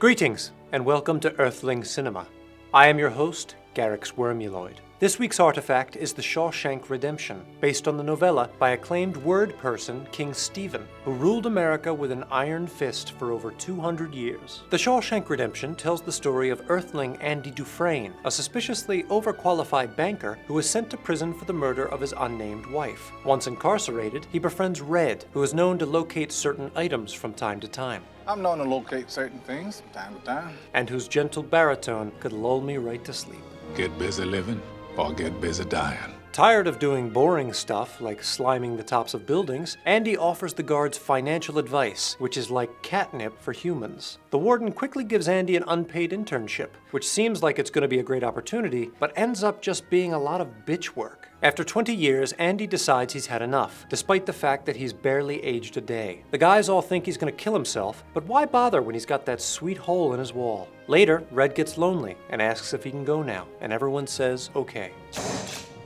Greetings, and welcome to Earthling Cinema. I am your host, Garyx Wormuloid. This week's artifact is the Shawshank Redemption, based on the novella by acclaimed word person King Stephen, who ruled America with an iron fist for over 200 years. The Shawshank Redemption tells the story of Earthling Andy Dufresne, a suspiciously overqualified banker who is sent to prison for the murder of his unnamed wife. Once incarcerated, he befriends Red, who is known to locate certain items from time to time. I'm known to locate certain things from time to time. And whose gentle baritone could lull me right to sleep. Get busy living or get busy dying. Tired of doing boring stuff like sliming the tops of buildings, Andy offers the guards financial advice, which is like catnip for humans. The warden quickly gives Andy an unpaid internship, which seems like it's going to be a great opportunity, but ends up just being a lot of bitch work. After 20 years, Andy decides he's had enough, despite the fact that he's barely aged a day. The guys all think he's going to kill himself, but why bother when he's got that sweet hole in his wall? Later, Red gets lonely and asks if he can go now, and everyone says okay.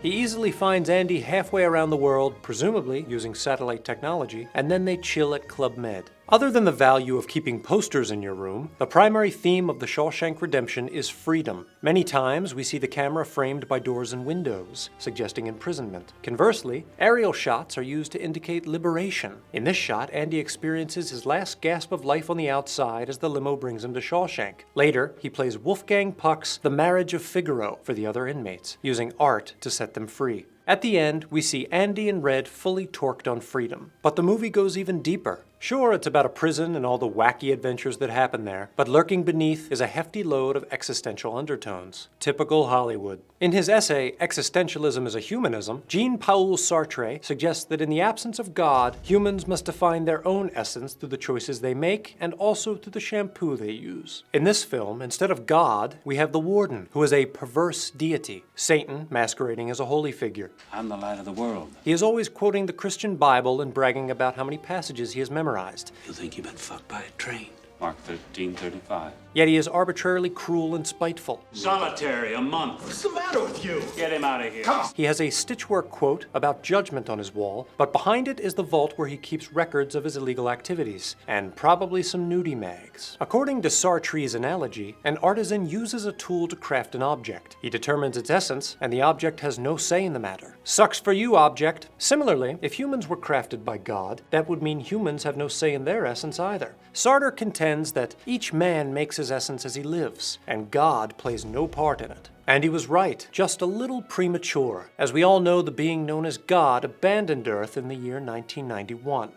He easily finds Andy halfway around the world, presumably using satellite technology, and then they chill at Club Med. Other than the value of keeping posters in your room, the primary theme of the Shawshank Redemption is freedom. Many times we see the camera framed by doors and windows, suggesting imprisonment. Conversely, aerial shots are used to indicate liberation. In this shot, Andy experiences his last gasp of life on the outside as the limo brings him to Shawshank. Later, he plays Wolfgang Puck's The Marriage of Figaro for the other inmates, using art to set them free. At the end, we see Andy and Red fully torqued on freedom. But the movie goes even deeper. Sure, it's about a prison and all the wacky adventures that happen there, but lurking beneath is a hefty load of existential undertones. Typical Hollywood. In his essay, Existentialism is a Humanism, Jean-Paul Sartre suggests that in the absence of God, humans must define their own essence through the choices they make and also through the shampoo they use. In this film, instead of God, we have the Warden, who is a perverse deity, Satan masquerading as a holy figure. I'm the light of the world. He is always quoting the Christian Bible and bragging about how many passages he has memorized. You think you've been fucked by a train. Mark 13:35. Yet he is arbitrarily cruel and spiteful. Solitary, a month. What's the matter with you? Get him out of here. Come on. He has a stitchwork quote about judgment on his wall, but behind it is the vault where he keeps records of his illegal activities, and probably some nudie mags. According to Sartre's analogy, an artisan uses a tool to craft an object. He determines its essence, and the object has no say in the matter. Sucks for you, object. Similarly, if humans were crafted by God, that would mean humans have no say in their essence either. Sartre contends that each man makes his essence as he lives, and God plays no part in it. And he was right, just a little premature. As we all know, the being known as God abandoned Earth in the year 1991.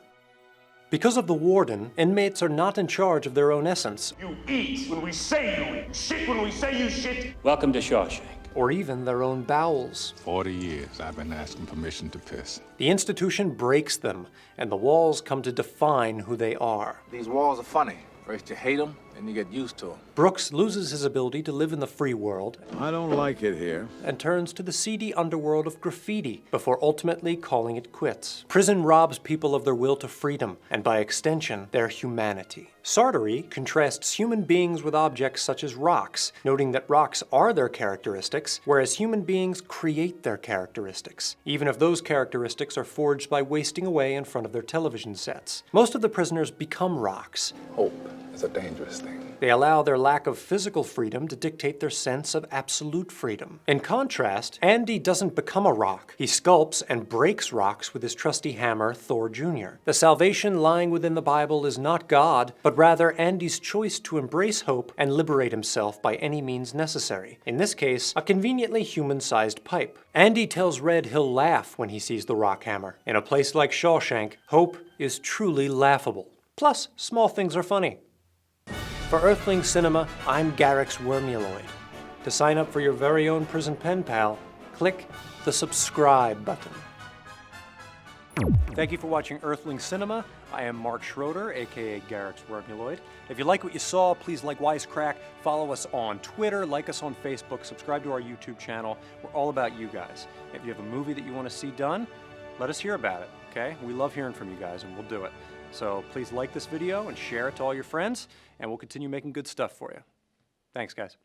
Because of the Warden, inmates are not in charge of their own essence, You eat when we say you eat. Shit when we say you shit. Welcome to Shawshank. or even their own bowels. 40 years I've been asking permission to piss. The institution breaks them, and the walls come to define who they are. These walls are funny. First you hate them, then you get used to them. Brooks loses his ability to live in the free world I don't like it here. and turns to the seedy underworld of graffiti before ultimately calling it quits. Prison robs people of their will to freedom, and by extension, their humanity. Sartre contrasts human beings with objects such as rocks, noting that rocks are their characteristics, whereas human beings create their characteristics, even if those characteristics are forged by wasting away in front of their television sets. Most of the prisoners become rocks. Hope is a dangerous thing. They allow their lack of physical freedom to dictate their sense of absolute freedom. In contrast, Andy doesn't become a rock. He sculpts and breaks rocks with his trusty hammer, Thor Jr. The salvation lying within the Bible is not God, but rather Andy's choice to embrace hope and liberate himself by any means necessary. In this case, a conveniently human-sized pipe. Andy tells Red he'll laugh when he sees the rock hammer. In a place like Shawshank, hope is truly laughable. Plus, small things are funny. For Earthling Cinema, I'm Garyx Wormuloid. To sign up for your very own prison pen pal, click the subscribe button. Thank you for watching Earthling Cinema. I am Mark Schroeder, aka Garyx Wormuloid. If you like what you saw, please like Wisecrack, follow us on Twitter, like us on Facebook, subscribe to our YouTube channel. We're all about you guys. If you have a movie that you want to see done, let us hear about it, okay? We love hearing from you guys, and we'll do it. So please like this video and share it to all your friends, and we'll continue making good stuff for you. Thanks, guys.